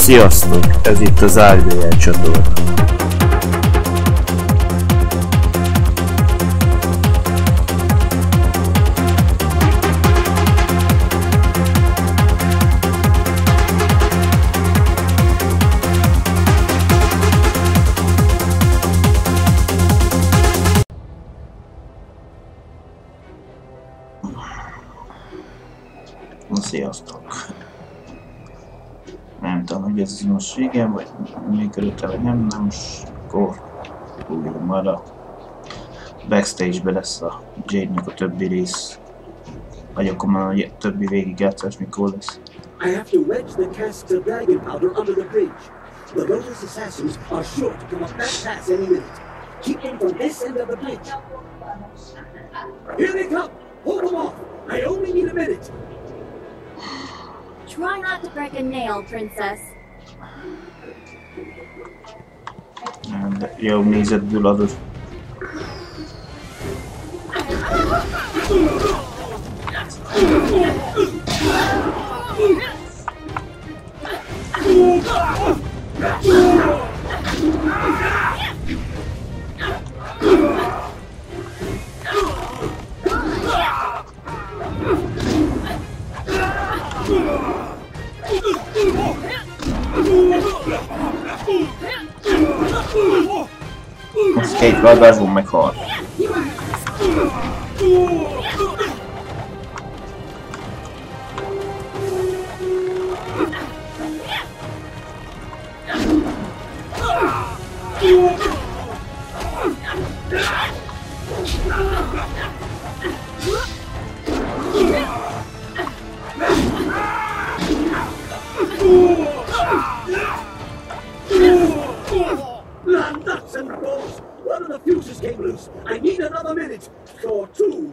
Sziasztok! Ez itt az i.BL csatorna. Sziasztok! Nem tudom, hogy ez most régen, vagy működött-e, vagy nem most akkor úgy már a backstage-be lesz a Jade-nek a többi rész. Vagy akkor már a többi végigjátszás mikor lesz. I have to wedge the casks of dragon powder under the bridge. The Lotus assassins are sure to come up that pass any minute. Keep them from this end of the bridge. Here they come! Hold them off! I only need a minute! Try not to break a nail, princess. De jó nézetből adod. Most két vágásban meghalt. Nuts and balls! One of the fuses came loose. I need another minute or two.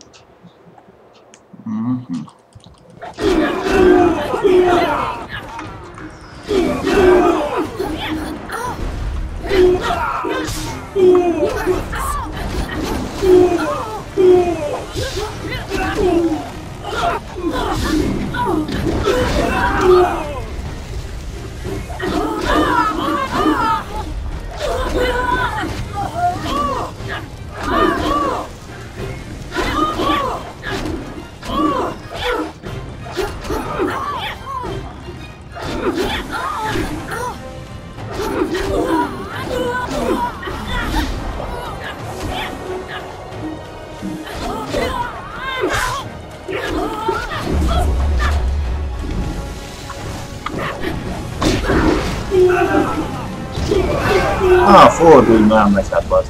Fordulj már meg, hát bazd.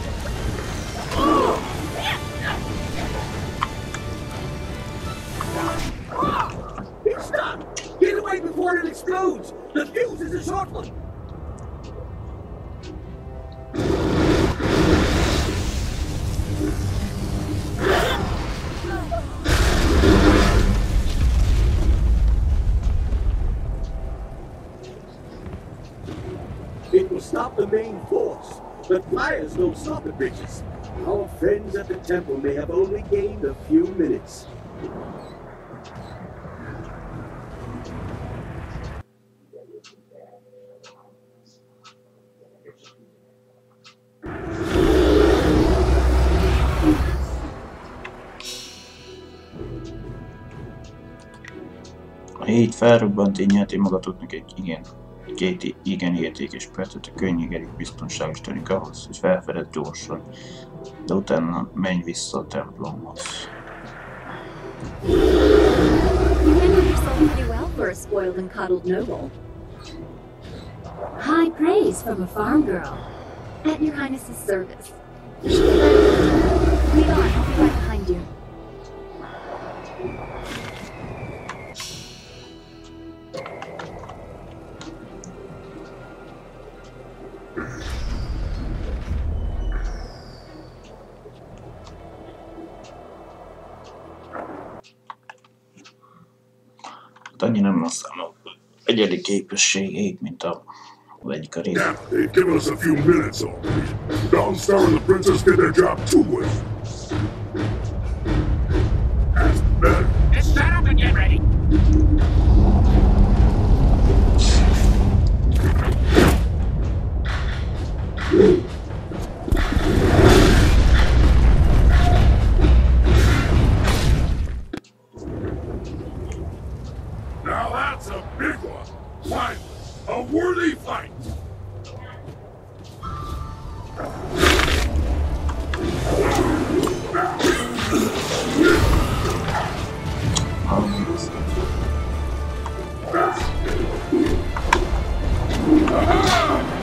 It's done! Get away before it explodes! The fuse is a short one! It will stop the main force, but fires don't stop the bridges. Our friends at the temple may have only gained a few minutes. A híd felrobbant, így nyerti magatoknak két igen értékes percet, a könnyű elég biztonságos tűnik ahhoz, hogy felfedez gyorsan, de utána menj vissza a templomhoz. You handled yourself pretty well for a spoiled and coddled noble. High praise from a farm girl. At your highness's service. You should be ready. Lead on, I'll be right behind you. Annyi nem használom egyedi képességeit, mint az egyik a rész. Yeah, they've given us a few minutes already. Dawnstar and the princess did their job too well. That's better. Just shut up and get ready. Now that's a big one. Finally, a worthy fight.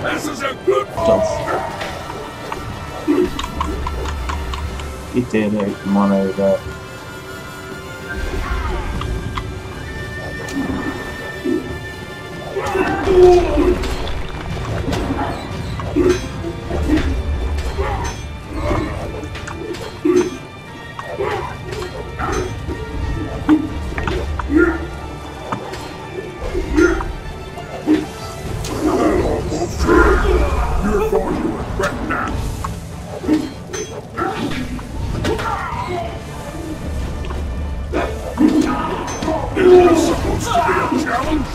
This is a good fight. Ítélek manővel. You're going to regret that. Is this supposed to be a challenge?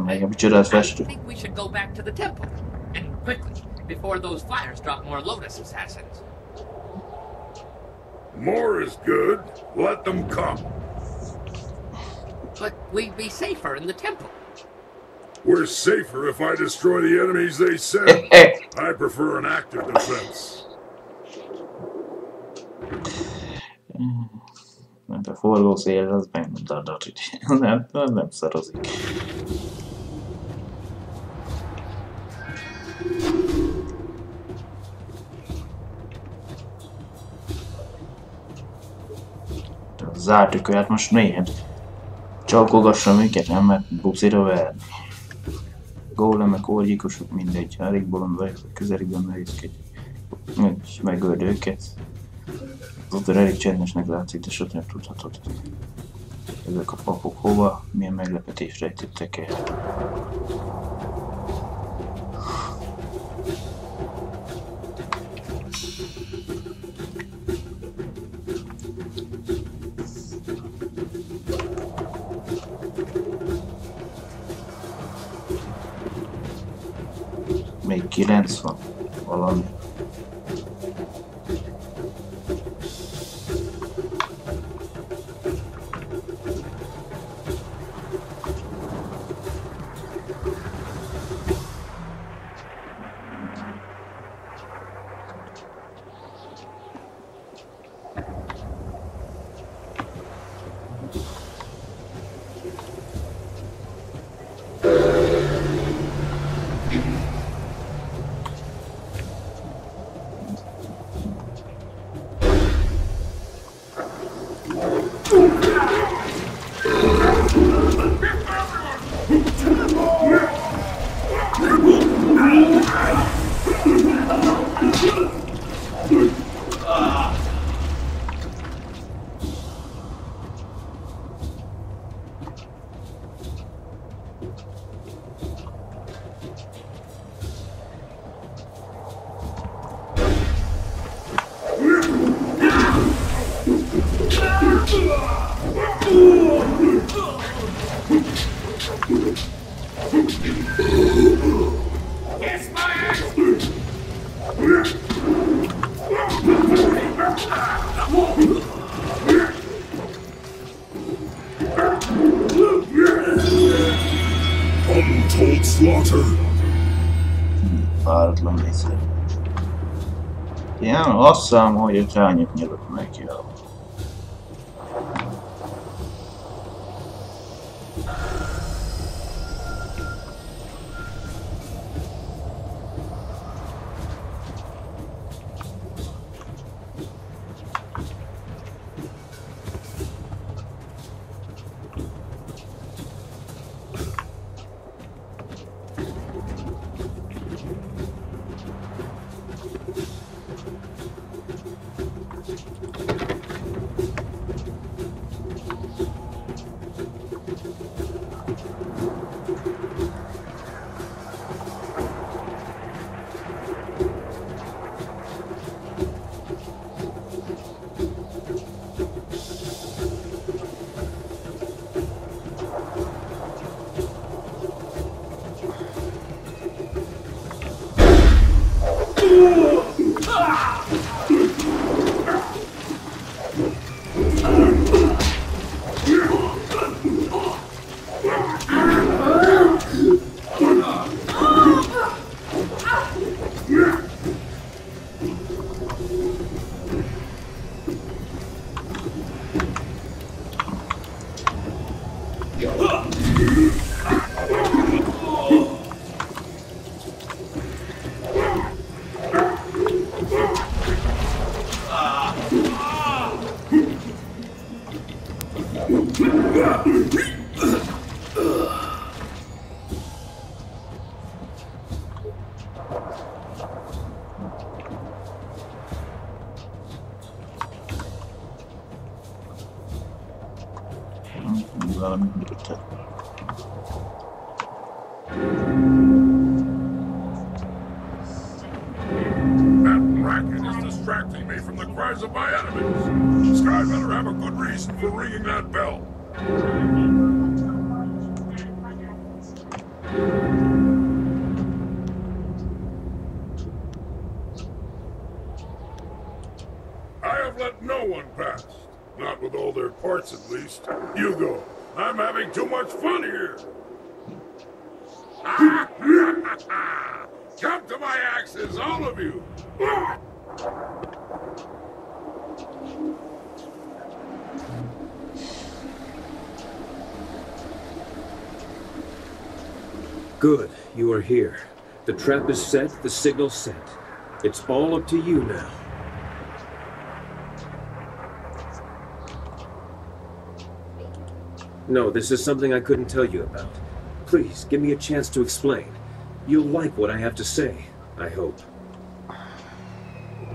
Még a csodát I festő. think we should go back to the temple. And quickly, before those flyers drop more Lotus assassins. More is good. Let them come. But we'd be safer in the temple. We're safer if I destroy the enemies they send. I prefer an active defense. Mert a forgószél az megmutatott, hogy nem szarozik. Zártuk őt, most miért? Csalkogassa minket, nem mert buszira verni. Gólemek, orgyékosok, mindegy. Elég bolond vagyok, közelében nehézkedj. Megöld őket. Azóta elég csendesnek látszik, de sosem tudhatod. Ezek a papok hova, milyen meglepetést rejtettek el. Még 90 valami. Untold slaughter. Páratlan részlet. Ilyen azt hiszem, hogy egy rányok nyilván neki a... van mögötte. That racket is distracting me from the cries of my enemies. Sky better have a good reason for ringing that bell. I have let no one past. Not with all their parts, at least. You go. I'm having too much fun here. Come to my axes, all of you. Good, you are here. The trap is set, the signal set. It's all up to you now. No, this is something I couldn't tell you about. Please, give me a chance to explain. You'll like what I have to say, I hope.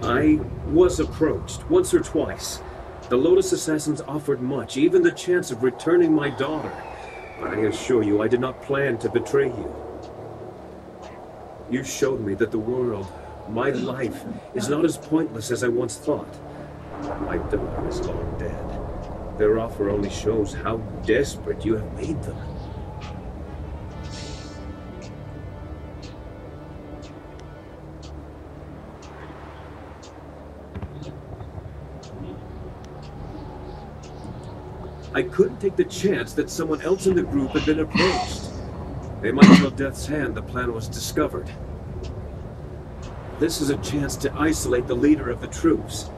I was approached, once or twice. The Lotus Assassins offered much, even the chance of returning my daughter. But I assure you, I did not plan to betray you. You showed me that the world, my life, is not as pointless as I once thought. My daughter is long dead. Their offer only shows how desperate you have made them. I couldn't take the chance that someone else in the group had been approached. They might tell Death's Hand the plan was discovered. This is a chance to isolate the leader of the troops.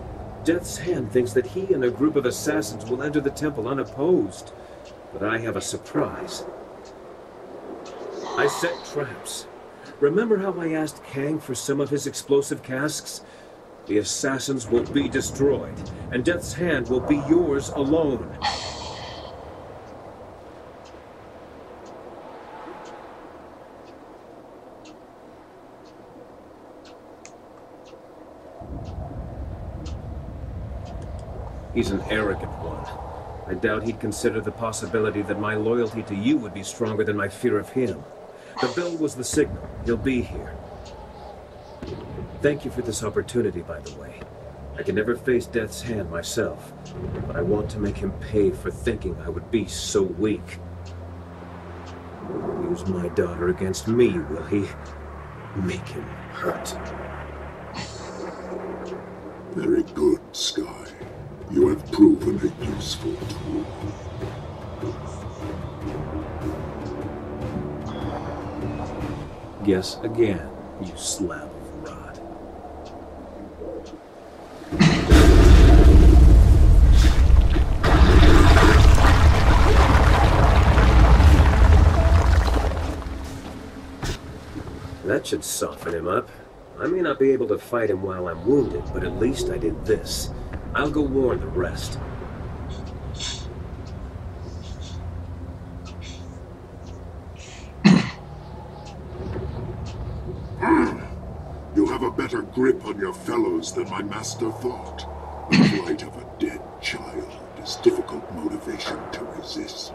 Death's Hand thinks that he and a group of assassins will enter the temple unopposed. But I have a surprise. I set traps. Remember how I asked Kang for some of his explosive casks? The assassins will be destroyed, and Death's Hand will be yours alone. He's an arrogant one. I doubt he'd consider the possibility that my loyalty to you would be stronger than my fear of him. The bell was the signal. He'll be here. Thank you for this opportunity, by the way. I can never face Death's Hand myself, but I want to make him pay for thinking I would be so weak. Use my daughter against me, will he? Make him hurt. Very good, Sky. You have proven a useful tool. Guess again, you slab of rot. That should soften him up. I may not be able to fight him while I'm wounded, but at least I did this. I'll go warn the rest. You have a better grip on your fellows than my master thought. The plight of a dead child is difficult motivation to resist.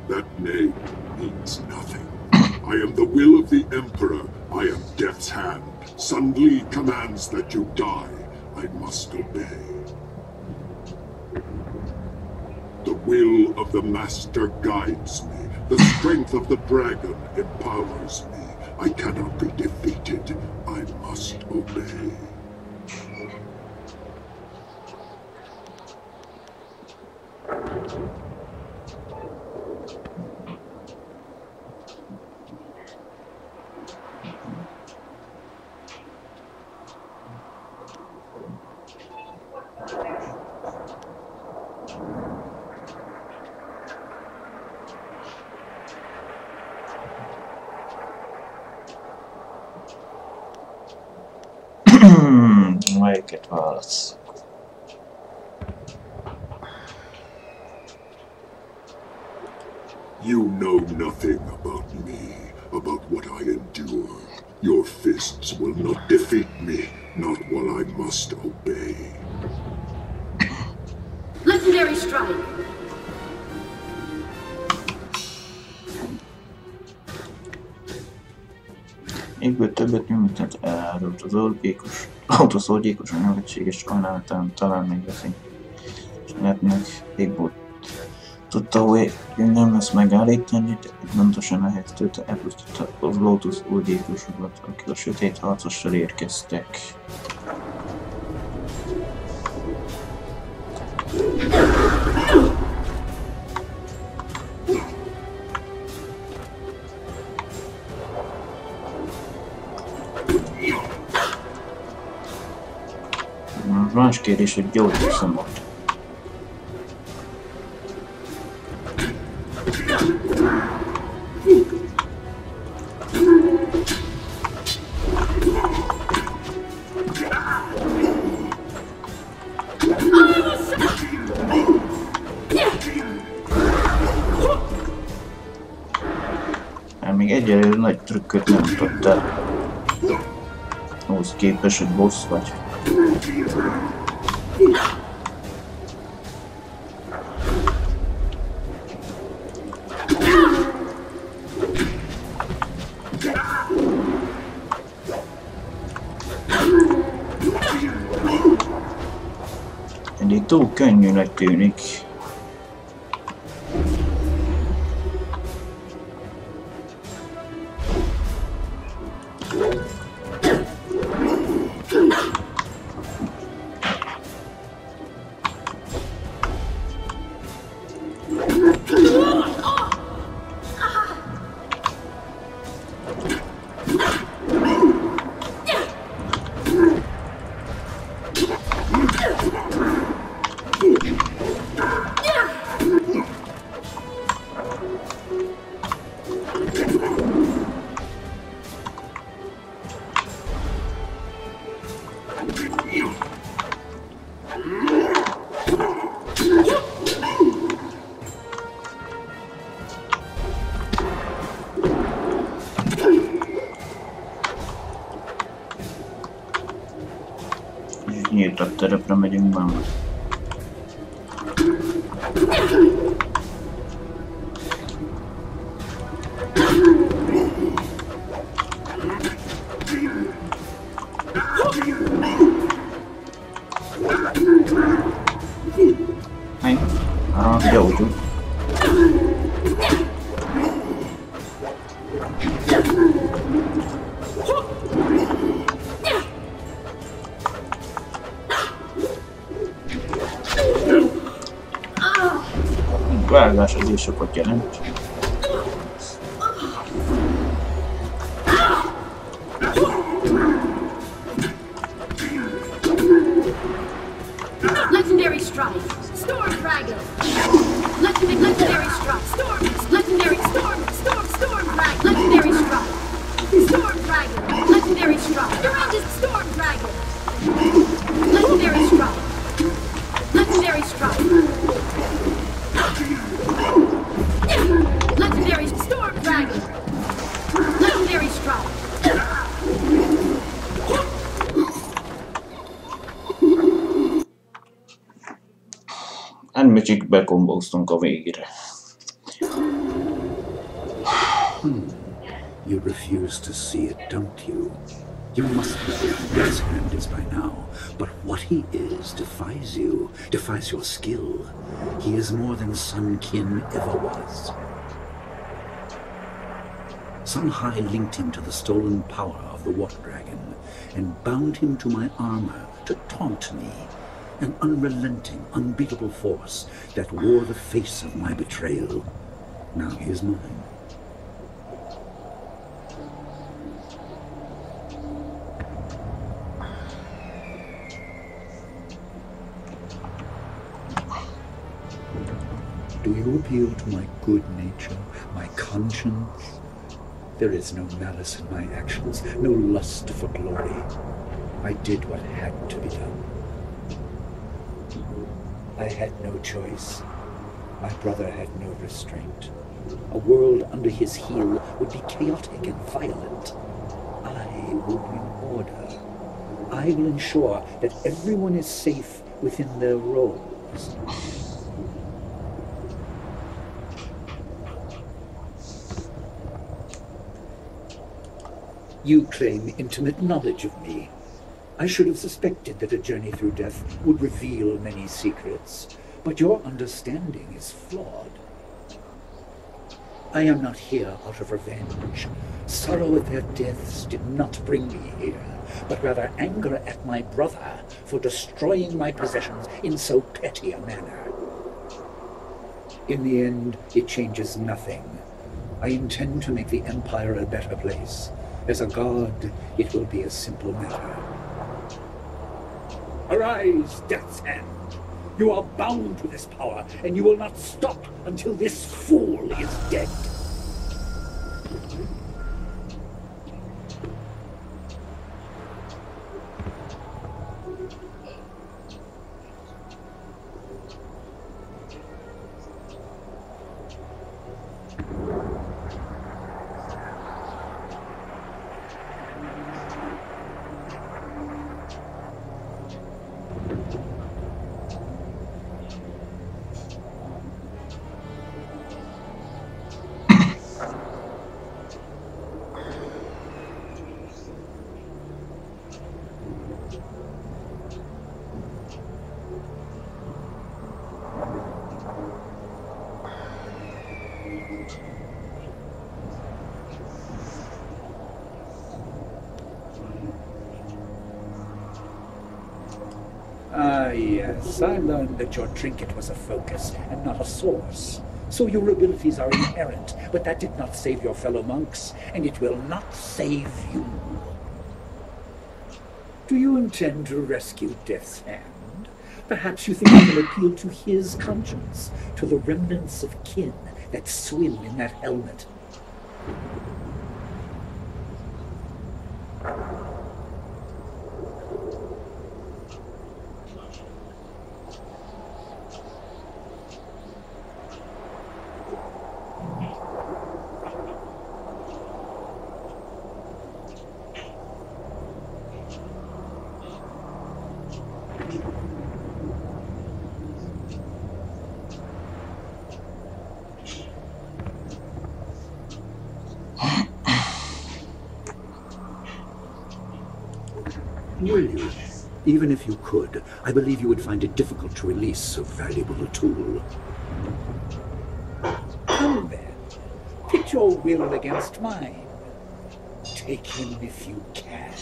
That name means nothing. I am the will of the Emperor. I am Death's Hand. Sun Li commands that you die. I must obey. The will of the Master guides me. The strength of the dragon empowers me. I cannot be defeated. I must obey. Melyiket válasz? You know nothing about me, about what I endure. Your fists will not defeat me, not while I must obey. Legendary strike. Égből többet nyomított elárult az autószorgyékos a nevetséges sajnálatán talán még veszik. És netnek égből tudta, hogy nem lesz megállítani, de pontosan ehhez tőle elpusztította az Lotus ógyékosokat, akik a sötét harcossal érkeztek. Más kérdés, hogy gyógyuszom volt. Még egyelőre nagy trükköt nem mutattál. Ahhoz képest, hogy boss vagy. Eddig túl könnyűnek tűnik. Nyíltabb terepre megyünk már. Hey, gyógyul. Vágás az is sokat jelent. Legendary strike. Storm dragon. Legendary strike. Legendary storm dragon. Legendary strike. Storm dragon. Legendary strike. Horrendous storm dragon. Legendary strike. Legendary strike. Legendary storm dragon. Legendary strike. Enmicsit bekombóztunk a végére. You refuse to see it, don't you? You must know who Death's Hand is by now, but what he is defies you, defies your skill. He is more than some kin ever was. Some high linked him to the stolen power of the Water Dragon, and bound him to my armor to taunt me. An unrelenting, unbeatable force that wore the face of my betrayal. Now he is mine. Do you appeal to my good nature, my conscience? There is no malice in my actions, no lust for glory. I did what had to be done. I had no choice. My brother had no restraint. A world under his heel would be chaotic and violent. I will bring order. I will ensure that everyone is safe within their roles. You claim intimate knowledge of me. I should have suspected that a journey through death would reveal many secrets, but your understanding is flawed. I am not here out of revenge. Sorrow at their deaths did not bring me here, but rather anger at my brother for destroying my possessions in so petty a manner. In the end, it changes nothing. I intend to make the Empire a better place. As a god, it will be a simple matter. Arise, Death's Hand! You are bound to this power, and you will not stop until this fool is dead. Yes, I learned that your trinket was a focus and not a source. So your abilities are inherent, but that did not save your fellow monks, and it will not save you. Do you intend to rescue Death's Hand? Perhaps you think you can appeal to his conscience, to the remnants of kin that swim in that helmet. Will you? Even if you could, I believe you would find it difficult to release so valuable a tool. Come then. Pit your will against mine. Take him if you can.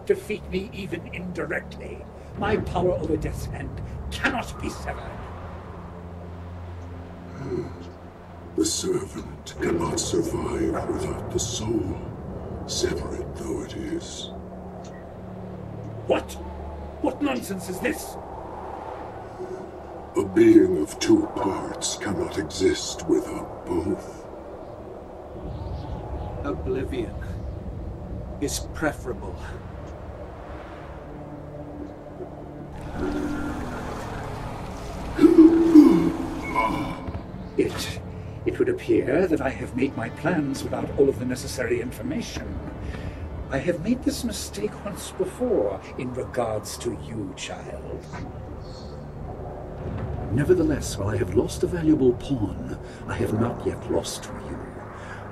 Defeat me even indirectly. My power over Death's Hand cannot be severed. The servant cannot survive without the soul, separate though it is. What? What nonsense is this? A being of two parts cannot exist without both. Oblivion is preferable. It would appear that I have made my plans without all of the necessary information. I have made this mistake once before in regards to you, child. Nevertheless, while I have lost a valuable pawn, I have not yet lost you.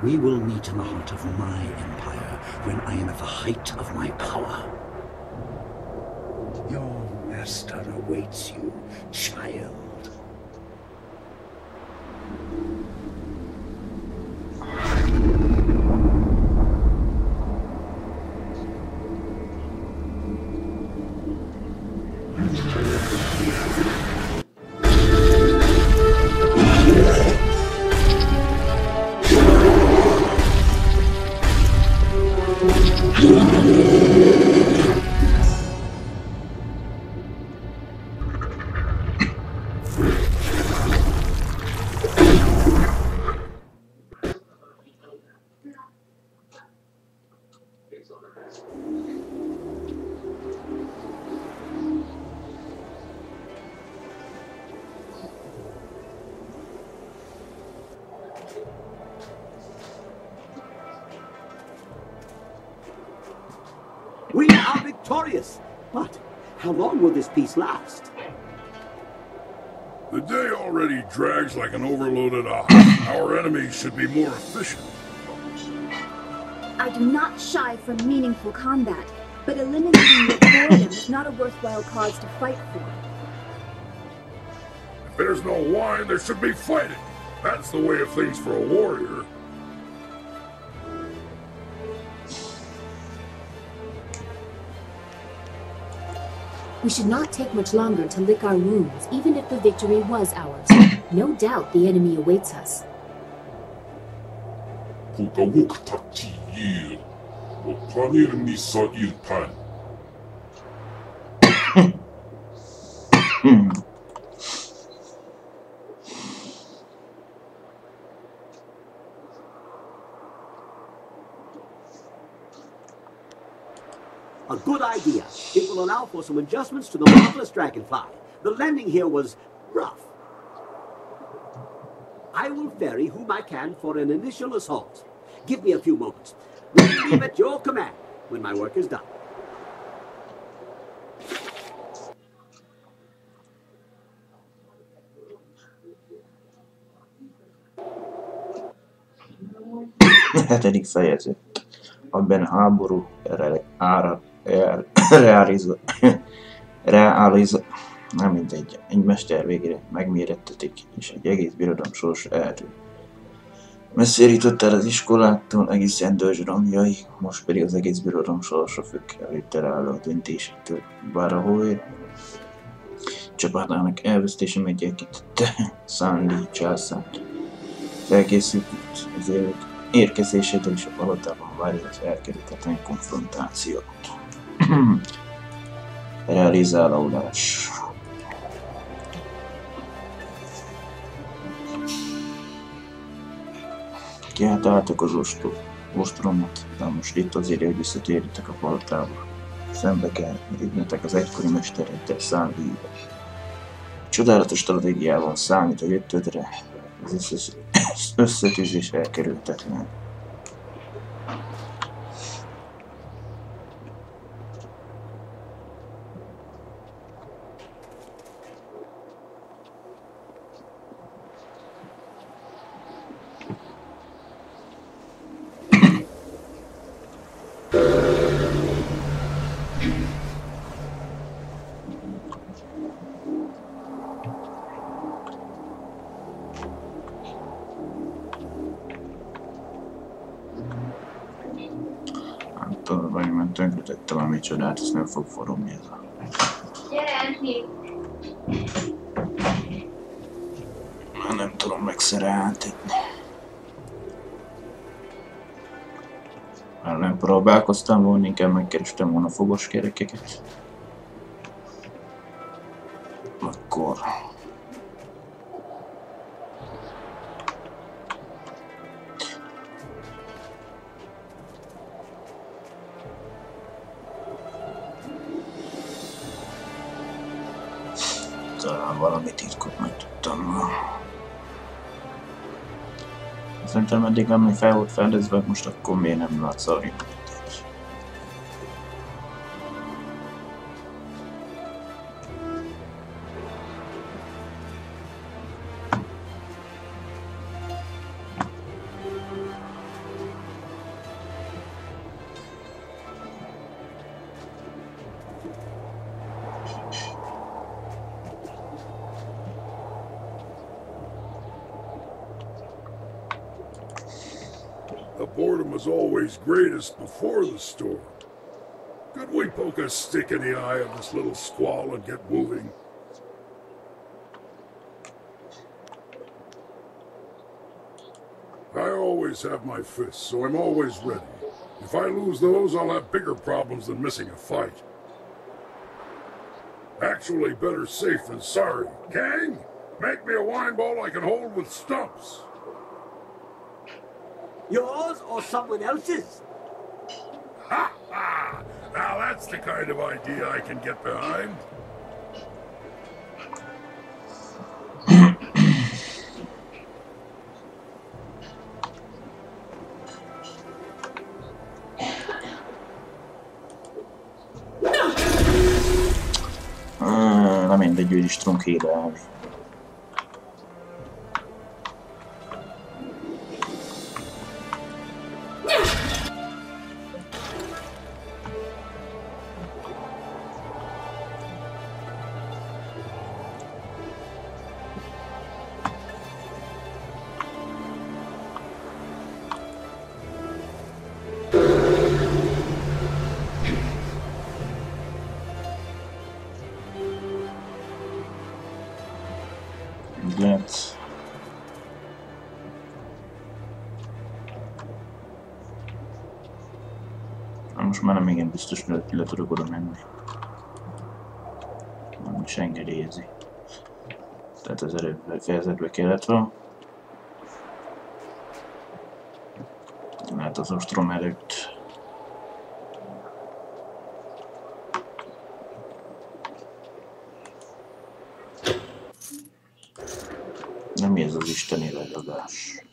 We will meet in the heart of my empire when I am at the height of my power. Your master awaits you, child. We are victorious! But how long will this peace last? The day already drags like an overloaded ox. Our enemies should be more efficient. I do not shy from meaningful combat, but eliminating your boredom is not a worthwhile cause to fight for. If there's no wine, there should be fighting. That's the way of things for a warrior. We should not take much longer to lick our wounds, even if the victory was ours. No doubt the enemy awaits us. A good idea. It will allow for some adjustments to the marvelous dragonfly. The landing here was rough. I will ferry whom I can for an initial assault. Give me a few moments. We'll leave at your command when my work is done. Hetedik fejezet. Abban a háború nem mindegy, egy mester végre megmérettetik, és egy egész birodalom sorsa eltűnt. Messzérített el az iskolától egészen dörzsromjai, most pedig az egész birodalom sorsa függ előttel álló döntésektől. Bár a Hóér csapatának elvesztése meggyerkítette Szándi császárt. Felkészült az érkezésétől is a palotában várja az elkerülhetetlen konfrontáció. Realizálódás. Kiállták az ostromot, de most itt az idő, hogy visszatérjetek a palotába. Szembe kell lépnetek az egykori mestereddel, i.BL. Csodálatos stratégiával számít a jöttödre, az összetűzés elkerülhetetlen. Tönkretettem valami csodát, ezt nem fog forogni ez a... Gyere, Anthony! Már nem tudom megszerelni. Már nem próbálkoztam volna, inkább megkerestem volna fogos kerekeket. Akkor... valami titkot megtudtam. Szerintem eddig ami fel volt fedezve, most akkor miért nem látsz arra? The boredom was always greatest before the storm. Could we poke a stick in the eye of this little squall and get moving? I always have my fists, so I'm always ready. If I lose those, I'll have bigger problems than missing a fight. Actually, better safe than sorry. Kang, make me a wine bowl I can hold with stumps. Yours or someone else's? Ha ha! Now that's the kind of idea I can get behind. Nem mindegy, ő is tudunk hílelni. Lehet. Most már nem igen biztos, hogy le tudok oda menni. Nem is engedélyezi. Tehát az előbb fejezetbe kellett volna. Lehet az ostrom előtt. Nem ez az isteni ragadás.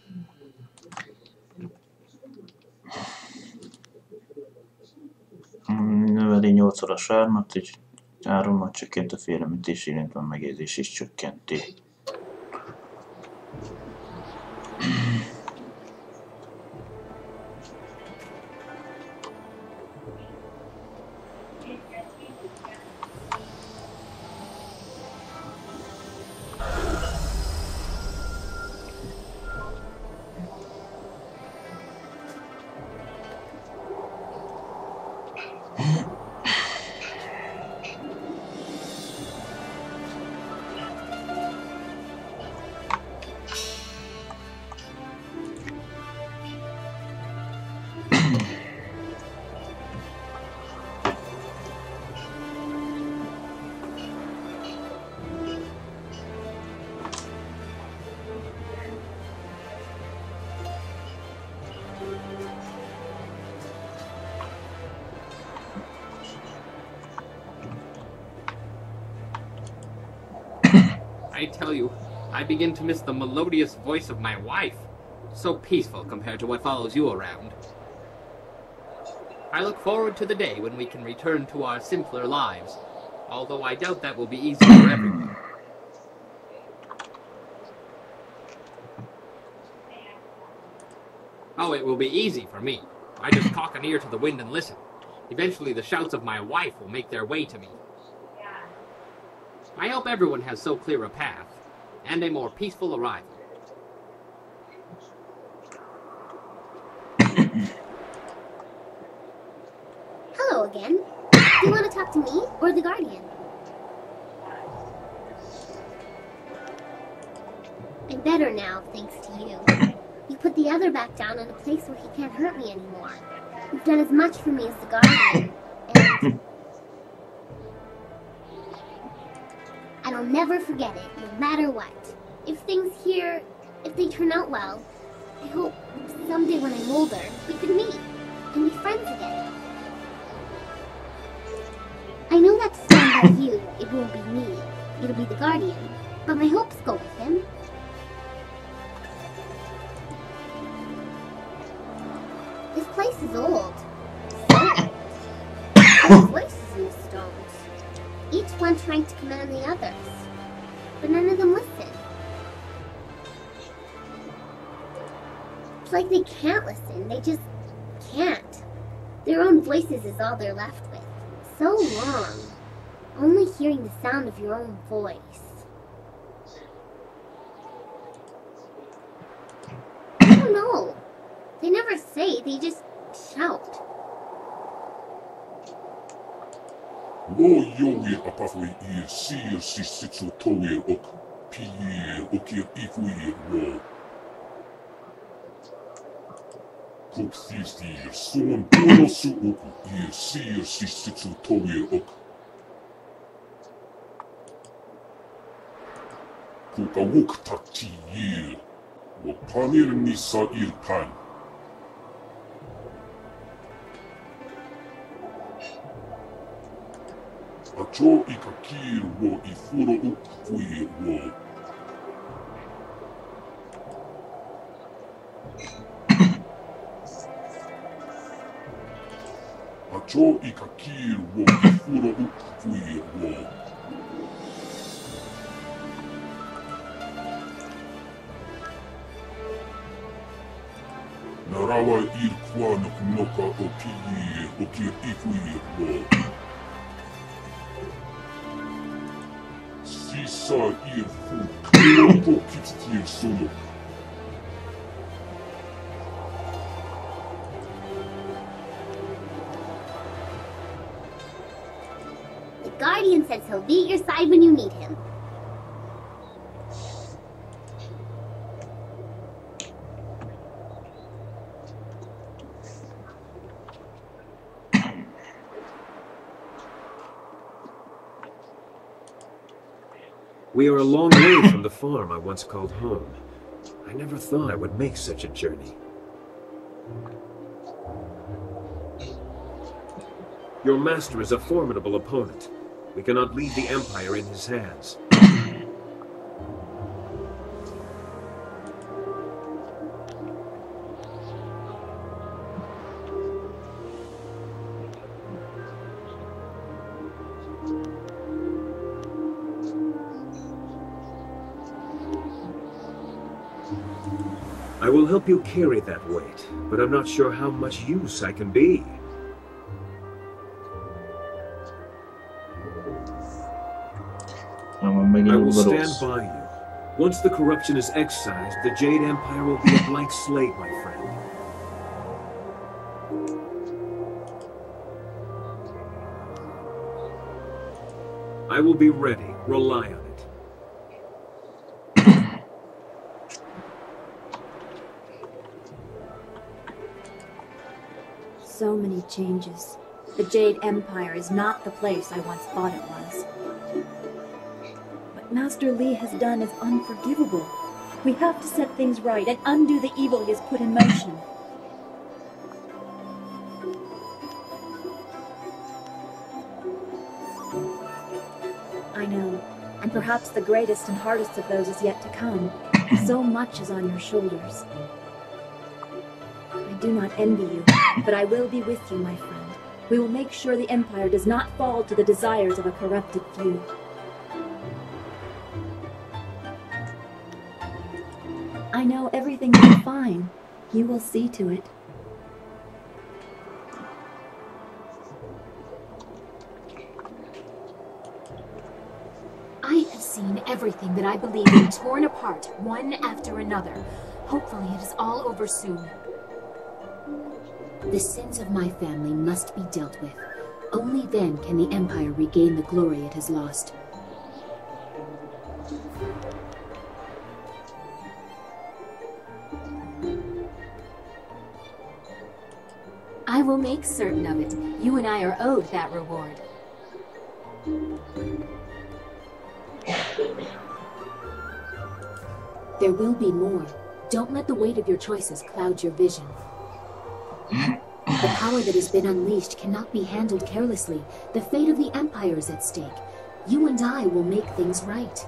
Növeli 8-szor a sármat, és 3-mal csökkent a félrementés, illetve a megérzés is csökkenti. I tell you, I begin to miss the melodious voice of my wife. So peaceful compared to what follows you around. I look forward to the day when we can return to our simpler lives, although I doubt that will be easy for everyone. Oh, it will be easy for me. I just cock an ear to the wind and listen. Eventually the shouts of my wife will make their way to me. I hope everyone has so clear a path, and a more peaceful arrival. Hello again. Do you want to talk to me or the Guardian? I'm better now, thanks to you. You put the other back down in a place where he can't hurt me anymore. You've done as much for me as the Guardian, and I'll never forget it, no matter what. If things here, if they turn out well, I hope someday when I'm older, we could meet and be friends again. I know that to stand by you, it won't be me, it'll be the Guardian, but my hopes go with him. This place is old. So old. There's voices in the stones, each one trying to command the others, but none of them listen. It's like they can't listen, they just can't. Their own voices is all they're left with. So long. Only hearing the sound of your own voice. I don't know. They never say, they just shout. Wo yogi apafwe I sier sisitsu tower ok pier okir ifwe wo. Kopfistir son bonosu oku I sier sisitsu tower ok. Kukawuk takti yir. Wo panir nisa irpan. Acho ikakir wo ifuro ukwe wo. Acho ikakir wo ifuro ukwe wo. Narawa irkwa noka okiye okir ifwe wo. Sisa irfuk ko kittir solo. The Guardian says he'll be at your side when you need him. We are a long way from the farm I once called home. I never thought I would make such a journey. Your master is a formidable opponent. We cannot leave the Empire in his hands. I will help you carry that weight, but I'm not sure how much use I can be. I will stand by you. Once the corruption is excised, the Jade Empire will be a blank slate, my friend. I will be ready. Rely on it. So many changes. The Jade Empire is not the place I once thought it was. What Master Li has done is unforgivable. We have to set things right and undo the evil he has put in motion. I know, and perhaps the greatest and hardest of those is yet to come. So much is on your shoulders. I do not envy you, but I will be with you, my friend. We will make sure the Empire does not fall to the desires of a corrupted few. I know everything will be fine. You will see to it. I have seen everything that I believe in torn apart, one after another. Hopefully it is all over soon. The sins of my family must be dealt with. Only then can the Empire regain the glory it has lost. I will make certain of it. You and I are owed that reward. There will be more. Don't let the weight of your choices cloud your vision. The power that has been unleashed cannot be handled carelessly. The fate of the Empire is at stake. You and I will make things right.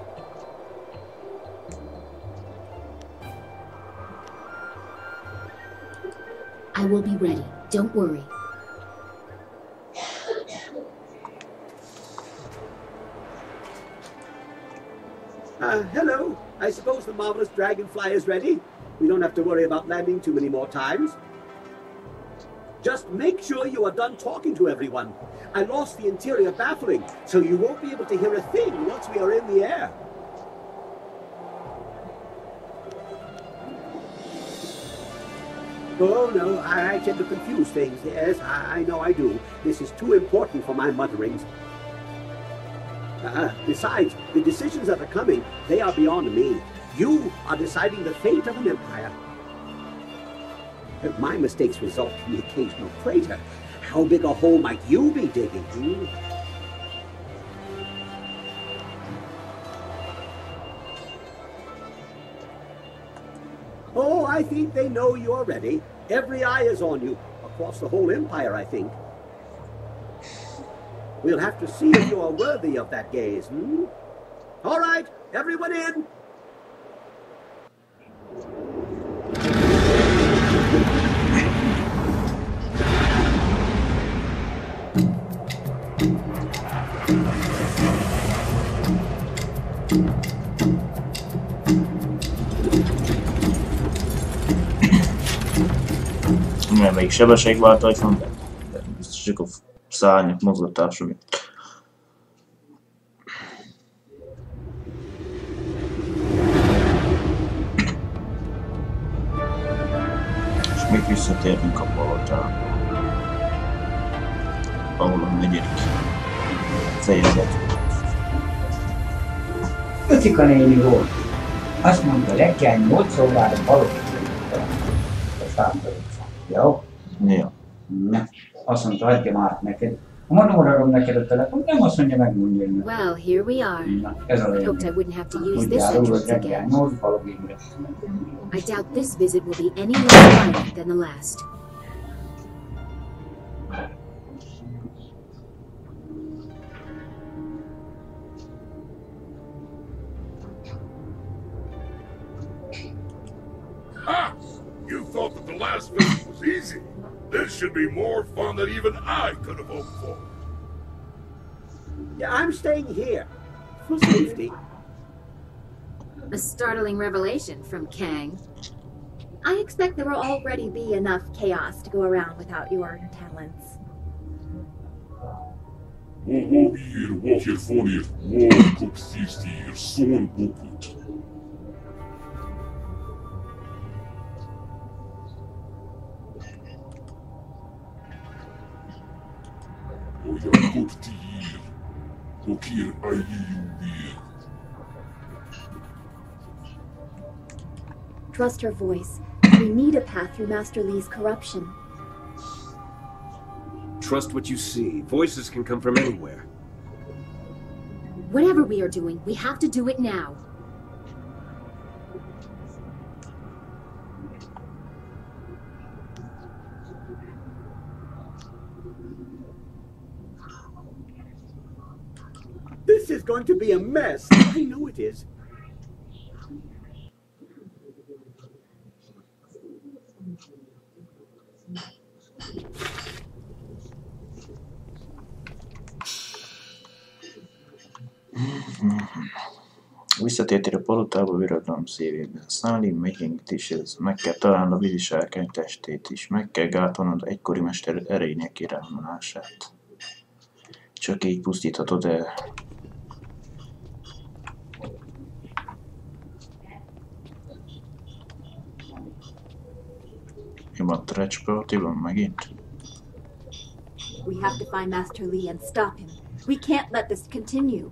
I will be ready. Don't worry. Hello. I suppose the marvelous dragonfly is ready. We don't have to worry about landing too many more times. Just make sure you are done talking to everyone. I lost the interior baffling, so you won't be able to hear a thing once we are in the air. Oh, no, I tend to confuse things. Yes, I know I do. This is too important for my mutterings. Besides, the decisions that are coming, they are beyond me. You are deciding the fate of an empire. If my mistakes result in the occasional crater, how big a hole might you be digging? Oh, I think they know you're ready. Every eye is on you, across the whole empire, I think. We'll have to see if you are worthy of that gaze, All right, everyone in! Még sebességváltás van, de biztos csak a szárnyak mozgatása miatt. És még visszatérünk a palotába, ahol a 4. fejezet. Öcika néni volt. Azt mondta, reggel 8 órára palotát a számolót. Jó? Ja. Na, azt mondta, adjam át neked. Ha mondom, odaadom neked a telefon, nem azt mondja, megmondja. Well, here we are. Na, ez a lényeg. Hoped I wouldn't have to use this Tudjál róla, entrance reggel again. 8 palogébre. I doubt this visit will be any less violent than the last. Ha! You thought that the last visit was easy. This should be more fun than even I could have hoped for. Yeah, I'm staying here. For safety. A startling revelation from Kang. I expect there will already be enough chaos to go around without your talents. Walk hier van hier. Walk op 50 hier. Zo'n boeklet. Oh ja, kort hier. Ook hier i.BL. Trust her voice. We need a path through Master Li's corruption. Trust what you see. Voices can come from anywhere. Whatever we are doing, we have to do it now. This is going to be a mess. I know it is. Visszatértél a palotába, viradalom szívében. Stanley meggyengítéshez meg kell találnod a vízisárkány testét is. Meg kell gátolnod egykori mester erejének kirándulását. Csak így pusztíthatod el. Mi van, Stretch Party-ban megint? We have to find Master Li and stop him. We can't let this continue.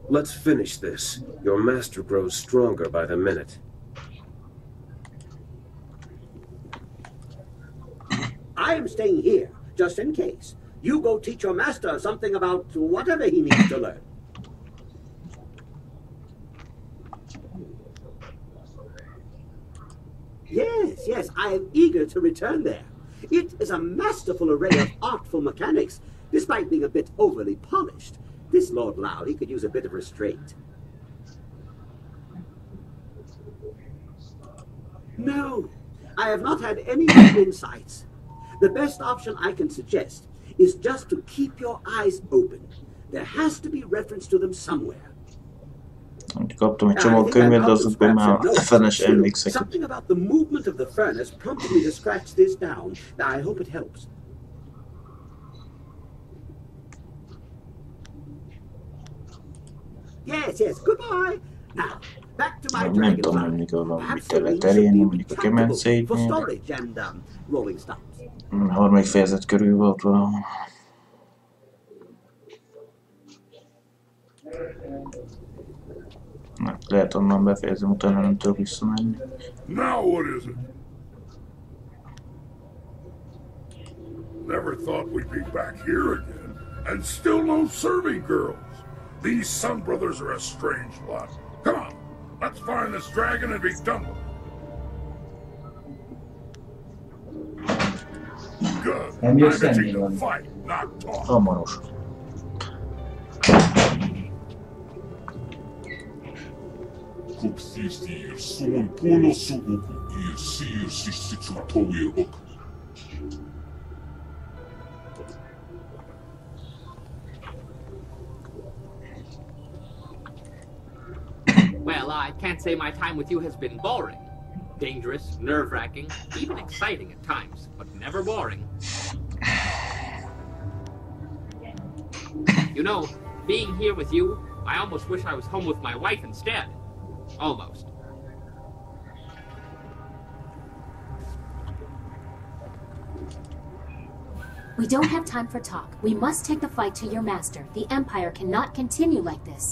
Let's finish this. Your master grows stronger by the minute. I am staying here, just in case. You go teach your master something about whatever he needs to learn. Yes, I am eager to return there. It is a masterful array of artful mechanics, despite being a bit overly polished. This Lord Lowry could use a bit of restraint. No, I have not had any new insights. The best option I can suggest is just to keep your eyes open. There has to be reference to them somewhere. Kaptam egy csomó könyvet, de azokban már fenes emlékszek. Something about the movement of the furnace prompted me to scratch this down. I hope it helps. Yes, goodbye. Now, back to my Nem tudom, hogy mikor van, mit kellett elérni, mondjuk a kemencétnél. For storage and rolling stops. A harmadik fejezet körül volt valahol. Na, lehet onnan befejezem, utána nem tudok visszamenni. Now what is it? Never thought we'd be back here again, and still no serving girls. These Sun Brothers are a strange lot. Come on, let's find this dragon and be done with it. Good. I'm itching to fight, not talk. Hamaros. Kopfíztír szón poloszogok, ír szír sziszicú tóérok. Well, I can't say my time with you has been boring. Dangerous, nerve-wracking, even exciting at times, but never boring. You know, being here with you, I almost wish I was home with my wife instead. Almost. We don't have time for talk. We must take the fight to your master. The Empire cannot continue like this.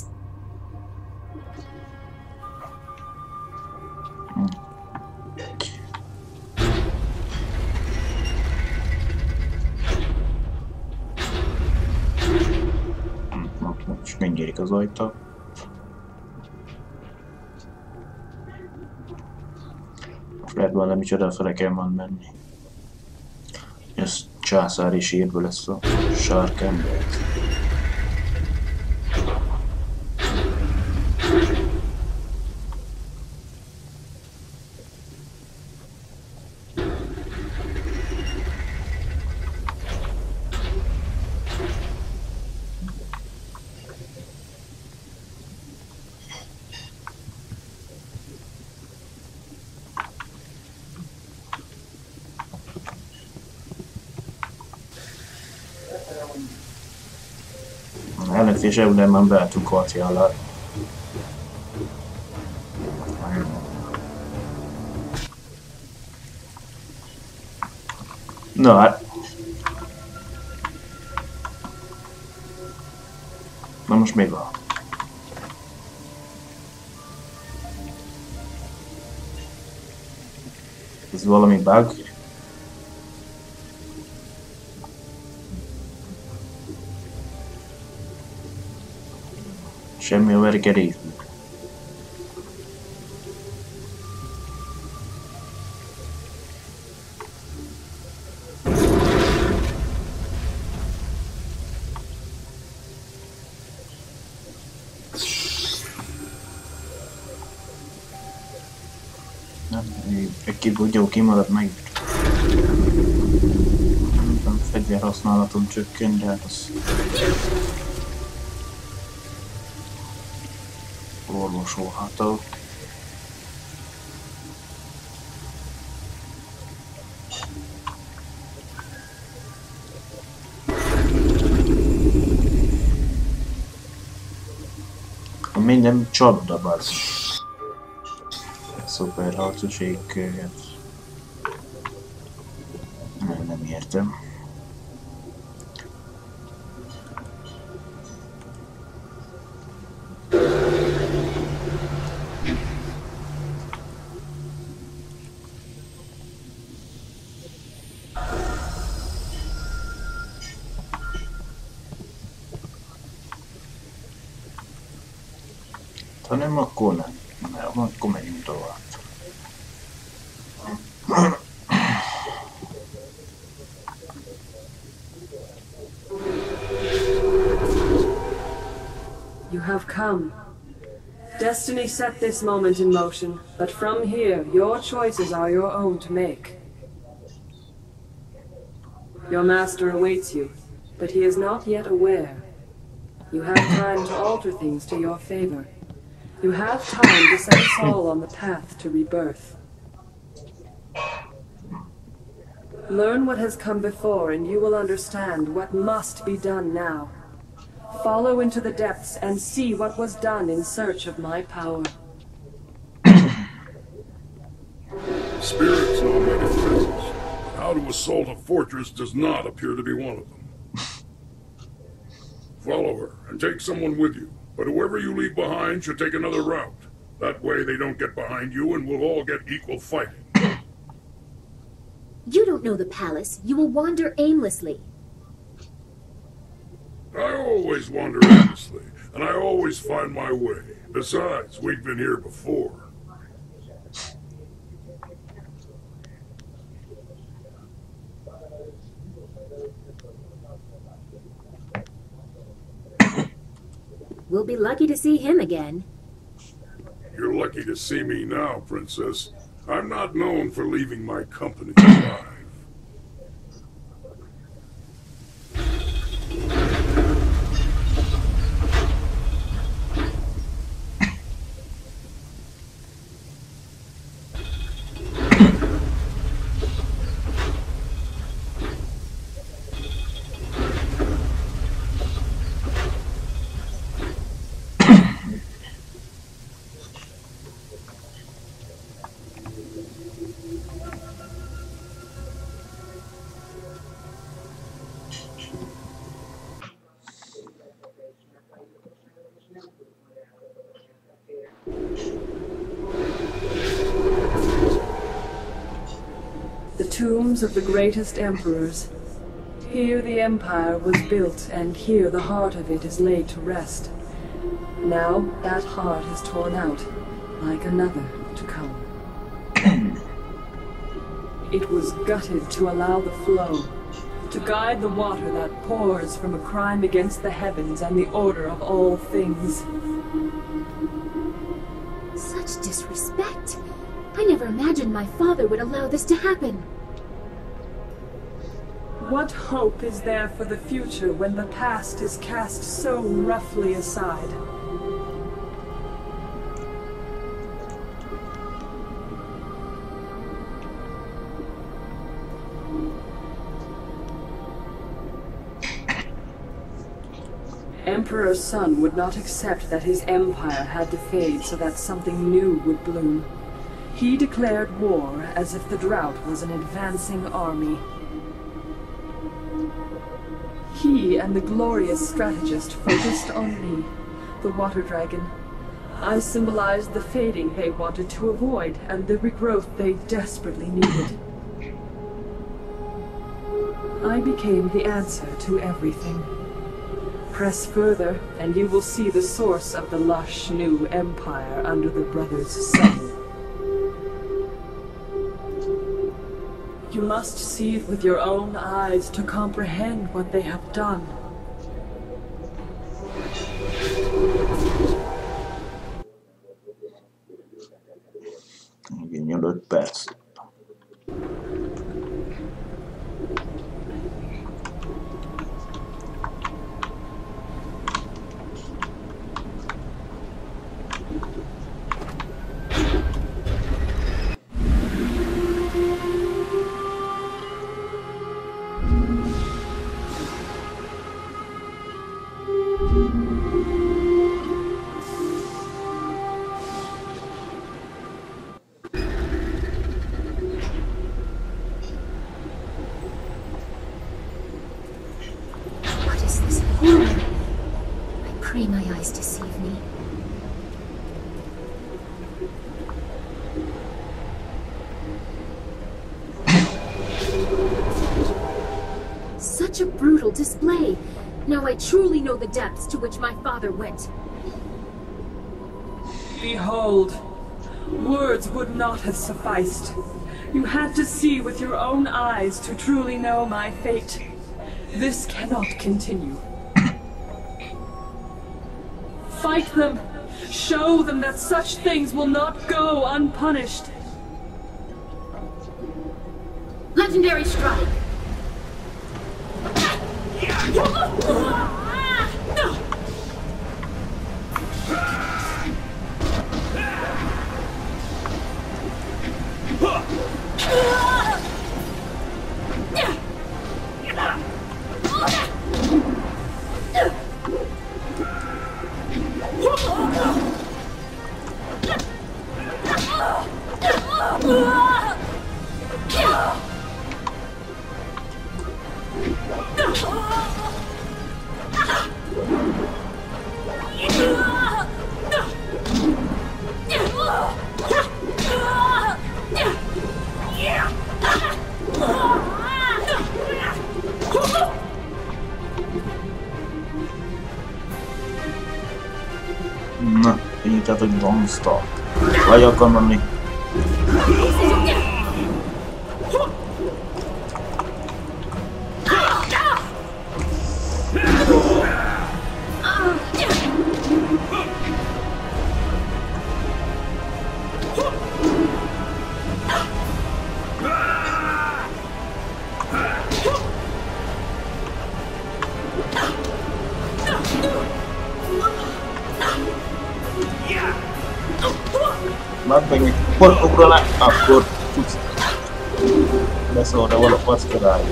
És mindjárt az ajta. Most lehet valami csodafele kell majd menni. Ez császári sírba lesz a sárkember. Ellenfése ugyanban be tudunk harciálni. Na hát. Na most mi van? Ez valami bug? Semmi a vergerészből. Egy bugyó kimaradt meg. Nem tudom, fegyver használaton csökken, de hát az... orvosolható. Minden csapda bazd. Szuper harcoség követ. Nem értem. Ha nem, akkor nem. Mert akkor megyünk tovább. You have come. Destiny set this moment in motion, but from here, your choices are your own to make. Your master awaits you, but he is not yet aware. You have time to alter things to your favor. You have time to set us all on the path to rebirth. Learn what has come before, and you will understand what must be done now. Follow into the depths and see what was done in search of my power. Spirits know many things. How to assault a fortress does not appear to be one of them. Follow her, and take someone with you. But whoever you leave behind should take another route. That way they don't get behind you and we'll all get equal fighting. You don't know the palace. You will wander aimlessly. I always wander aimlessly, and I always find my way. Besides, we've been here before. We'll be lucky to see him again. You're lucky to see me now, Princess. I'm not known for leaving my company alive. Tombs of the greatest emperors. Here the empire was built, and here the heart of it is laid to rest. Now that heart is torn out, like another to come. It was gutted to allow the flow, to guide the water that pours from a crime against the heavens and the order of all things. Such disrespect! I never imagined my father would allow this to happen. What hope is there for the future when the past is cast so roughly aside? Emperor's son would not accept that his empire had to fade so that something new would bloom. He declared war as if the drought was an advancing army. He and the glorious strategist focused on me, the water dragon. I symbolized the fading they wanted to avoid and the regrowth they desperately needed. I became the answer to everything. Press further, and you will see the source of the lush new empire under the brothers' sun. You must see it with your own eyes to comprehend what they have done. Igen, 5 perc. Such a brutal display. Now I truly know the depths to which my father went. Behold, words would not have sufficed. You had to see with your own eyes to truly know my fate. This cannot continue. fight them. Show them that such things will not go unpunished. Legendary strike. Na, így tehát, hogy Monster. Vagy akar menni. Meg hol ugrál, akkor tudsz beszólra valami paszkadája.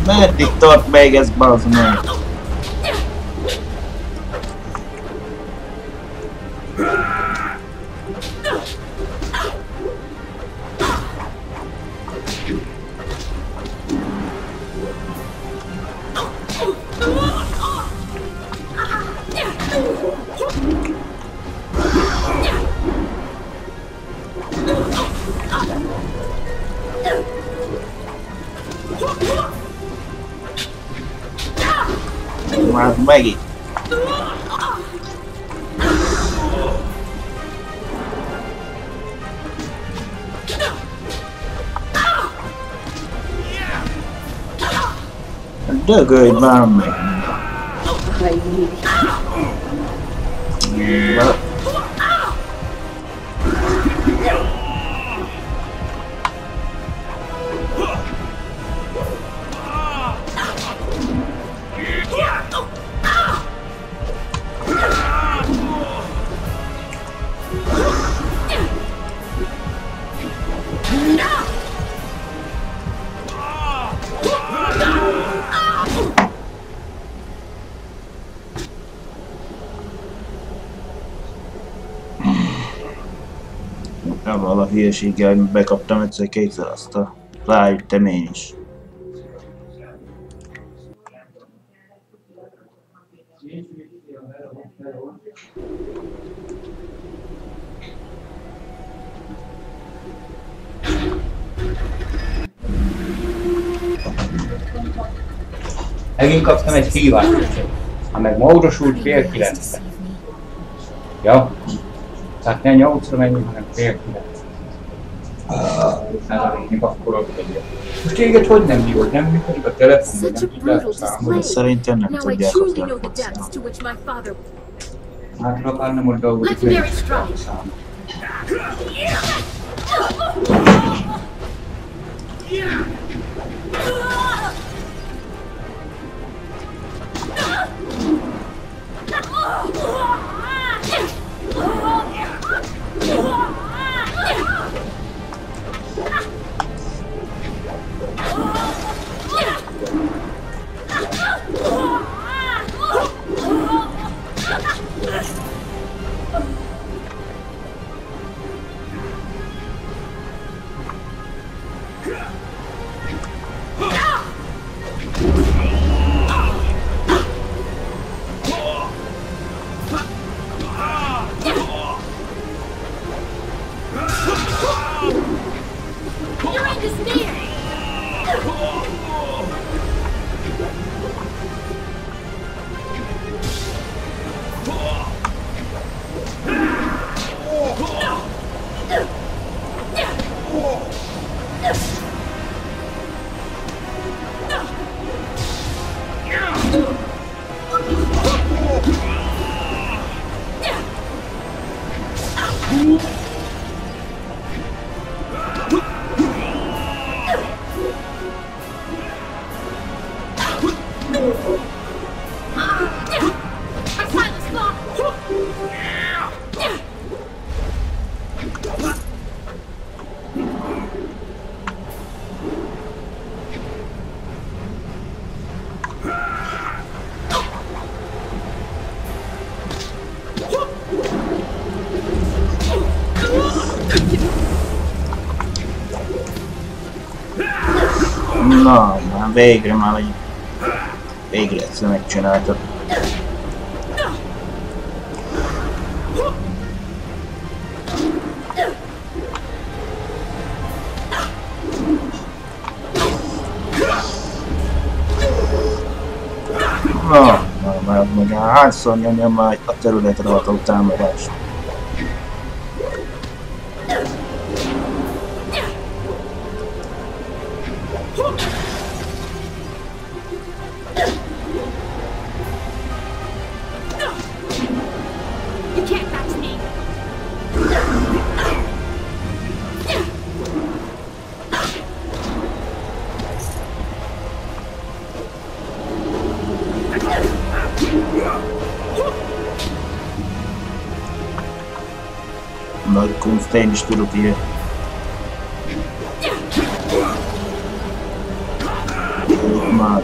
Meddig tart még ez, bazd meg? Már megint. Dögölj már meg! Avval a hülyeséggel, hogy bekaptam egyszer-kétszer, azt a rájöttem én is. Megint kaptam egy hívást, ha meg módosult fél 9-re. Ja, tehát ne 8-ra menjünk, hanem fél 9. Még akkor ott legyen. Most téged hogy nem bírod? Nem működik a telefon, nem tudják számolni. Szerintem nem tudják használni. Hát rapál nem ott dolgozik, nem tudják számolni. Na, már végre már egy... Végre egyszer megcsináltad. Na, meg hányszor nyomja már a területre ható támadást. Nagy kunst, én is tudok ilyet. Már.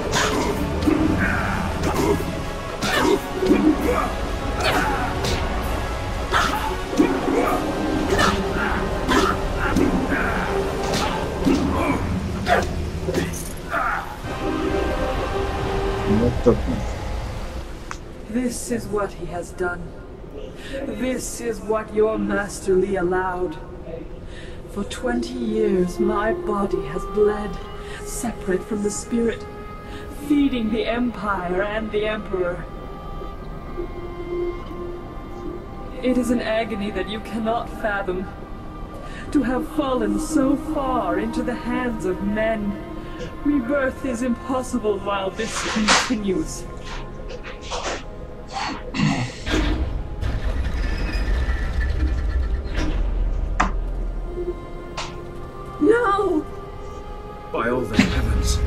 This is what he has done. This is what your Master Li allowed. For 20 years, my body has bled, separate from the spirit, feeding the Empire and the Emperor. It is an agony that you cannot fathom. To have fallen so far into the hands of men, rebirth is impossible while this continues. No! By all the heavens.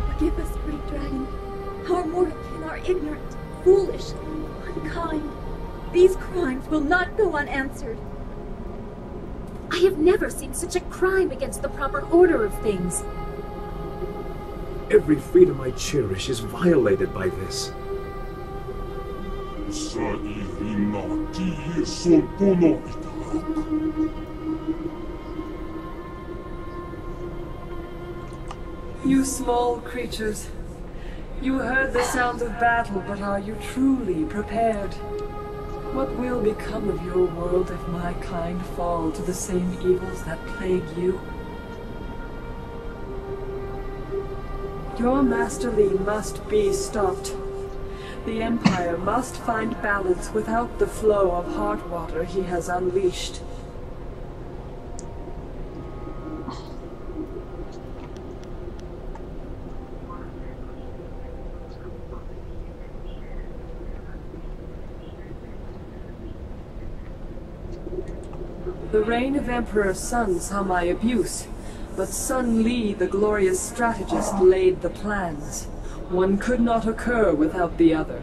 Forgive us, great dragon. Our mortal kin are ignorant, foolish, unkind. These crimes will not go unanswered. I have never seen such a crime against the proper order of things. Every freedom I cherish is violated by this. You small creatures, you heard the sounds of battle, but are you truly prepared? What will become of your world if my kind fall to the same evils that plague you? Your Master Li must be stopped. The Empire must find balance without the flow of heart water he has unleashed. The reign of Emperor Sun saw my abuse, but Sun Li, the glorious strategist, laid the plans. One could not occur without the other.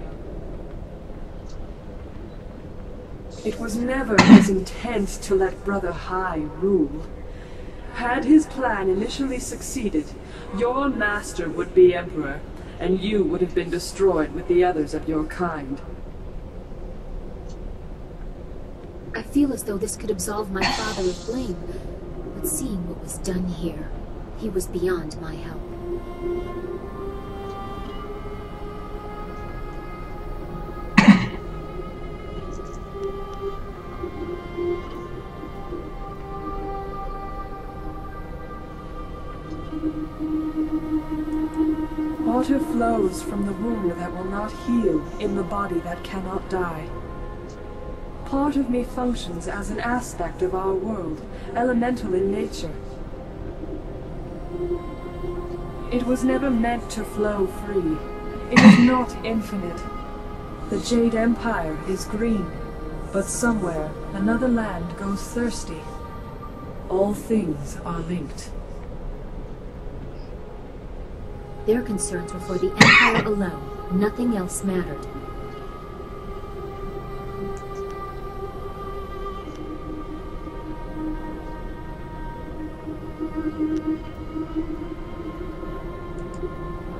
It was never his intent to let Brother Hai rule. Had his plan initially succeeded, your master would be Emperor, and you would have been destroyed with the others of your kind. I feel as though this could absolve my father of blame, but seeing what was done here, he was beyond my help. Water flows from the wound that will not heal in the body that cannot die. Part of me functions as an aspect of our world, elemental in nature. It was never meant to flow free. It is not infinite. The Jade Empire is green, but somewhere another land goes thirsty. All things are linked. Their concerns were for the Empire alone. Nothing else mattered.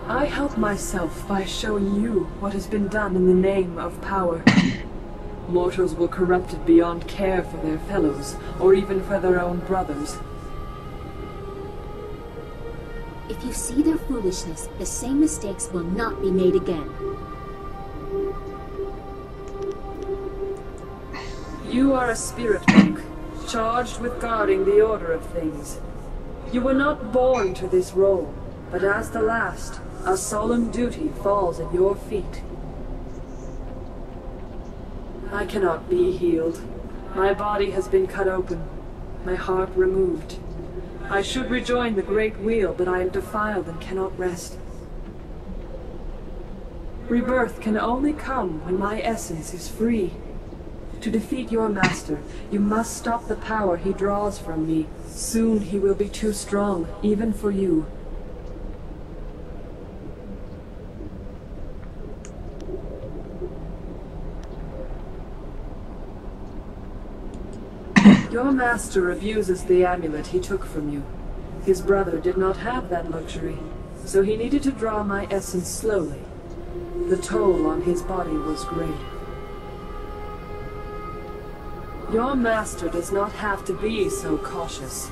I help myself by showing you what has been done in the name of power. Mortals were corrupted beyond care for their fellows, or even for their own brothers. If you see their foolishness, the same mistakes will not be made again. You are a spirit monk, charged with guarding the order of things. You were not born to this role, but as the last, a solemn duty falls at your feet. I cannot be healed. My body has been cut open, my heart removed. I should rejoin the Great Wheel, but I am defiled and cannot rest. Rebirth can only come when my essence is free. To defeat your master, you must stop the power he draws from me. Soon he will be too strong, even for you. Your master abuses the amulet he took from you. His brother did not have that luxury, so he needed to draw my essence slowly. The toll on his body was great. Your master does not have to be so cautious.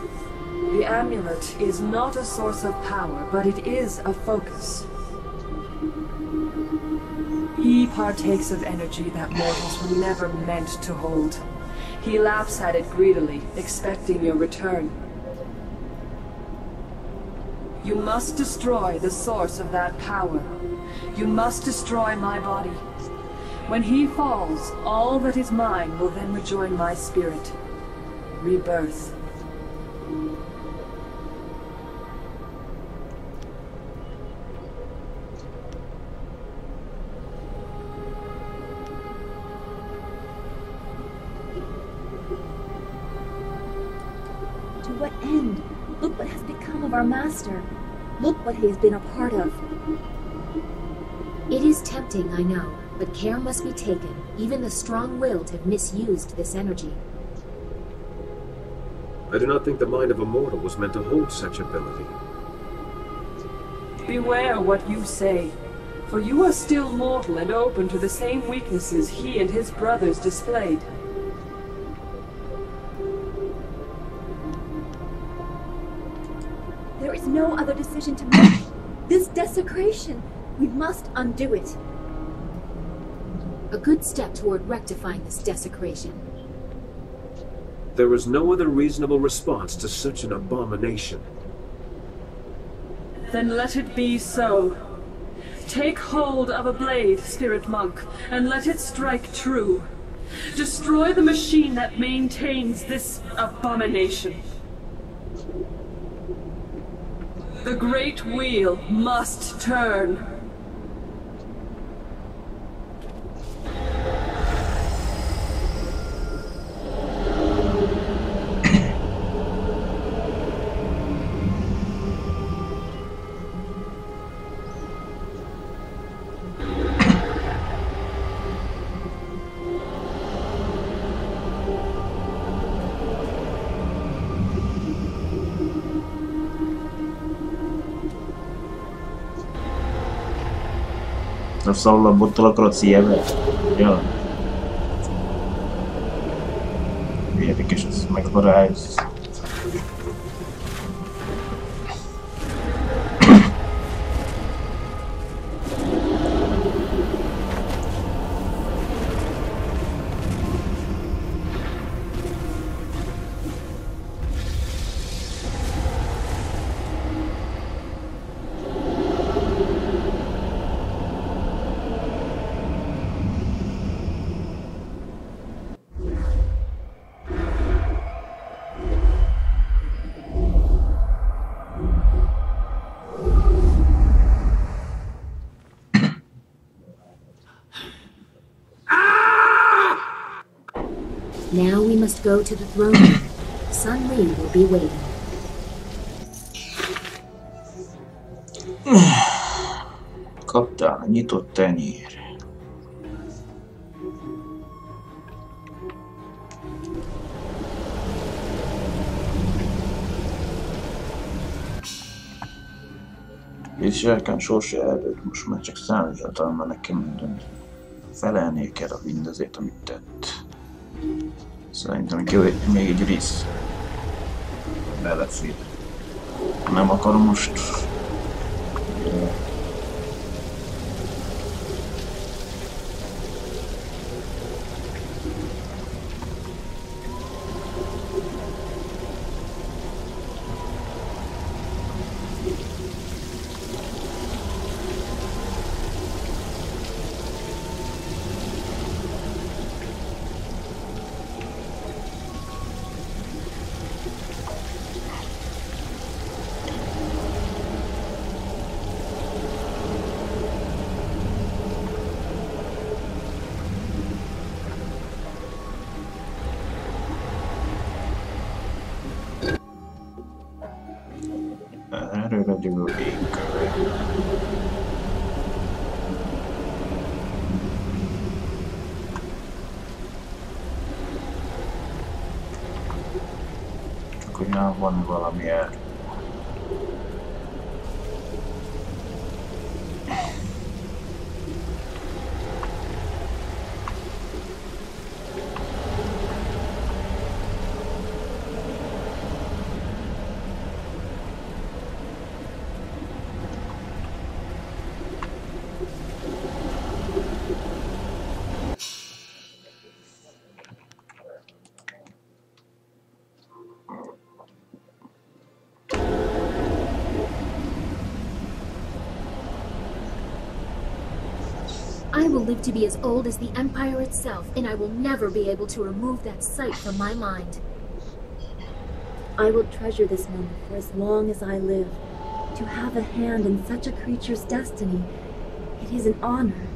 The amulet is not a source of power, but it is a focus. He partakes of energy that mortals were never meant to hold. He laps at it greedily, expecting your return. You must destroy the source of that power. You must destroy my body. When he falls, all that is mine will then rejoin my spirit. Rebirth. To what end? Look what has become of our master. Look what he has been a part of. It is tempting, I know, but care must be taken. Even the strong-willed have misused this energy. I do not think the mind of a mortal was meant to hold such ability. Beware what you say, for you are still mortal and open to the same weaknesses he and his brothers displayed. There is no other decision to make. This desecration, we must undo it. A good step toward rectifying this desecration. There is no other reasonable response to such an abomination. Then let it be so. Take hold of a blade, spirit monk, and let it strike true. Destroy the machine that maintains this abomination. The Great Wheel must turn. Solo butto la crociera. Jó. Érdekes, ez megbarálsz. Now we must go to the throne room. Sun Li will be waiting. Kaptál a nyitott tenyér. És elkán sorsa előtt most már csak számíthatalma nekem minden. Felelnie kell a mindazért, amit tett. Szerintem még egy rész belefér. Nem akarom most Erőre dőlő égköve. Csak ugyan van valami erő. I will live to be as old as the Empire itself, and I will never be able to remove that sight from my mind. I will treasure this moment for as long as I live. To have a hand in such a creature's destiny, it is an honor.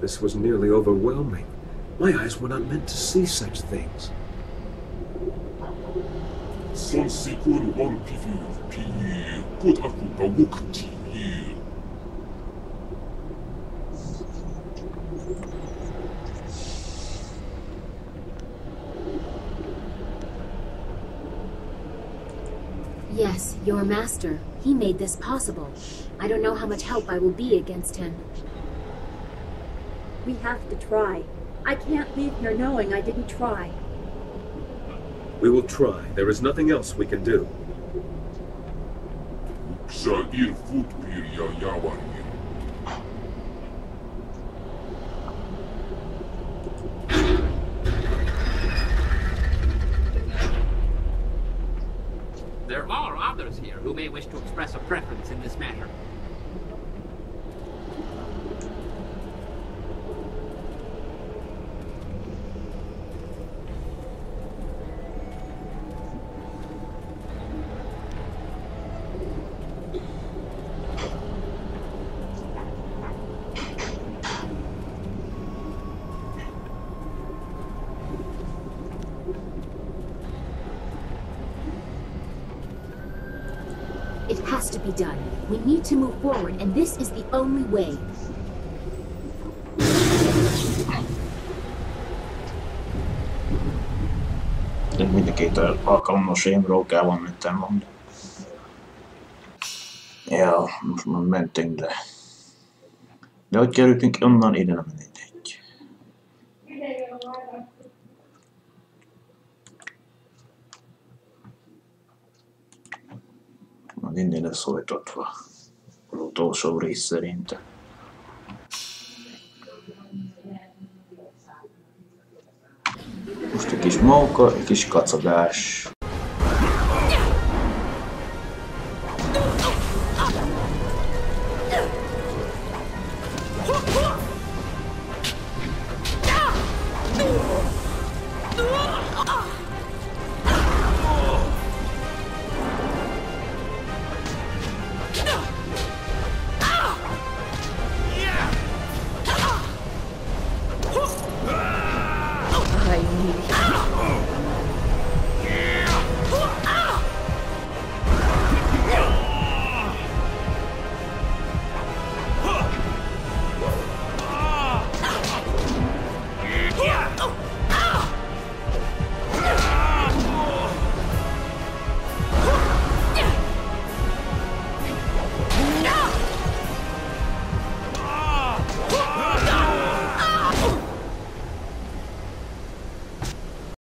This was nearly overwhelming. My eyes were not meant to see such things. Yes, your master. He made this possible. I don't know how much help I will be against him. We have to try. I can't leave here knowing I didn't try. We will try. There is nothing else we can do. There are others here who may wish to express a preference in this matter. It has to be done. We need to move forward, and this is the only way. Mind a két alkalmas émrókában mentem mondani. Ja, most már mentünk, de hogy kerültünk onnan, ide nem mindegy. Majd innen lesz folytatva az utolsó rész szerintem. Most egy kis móka, egy kis kacagás.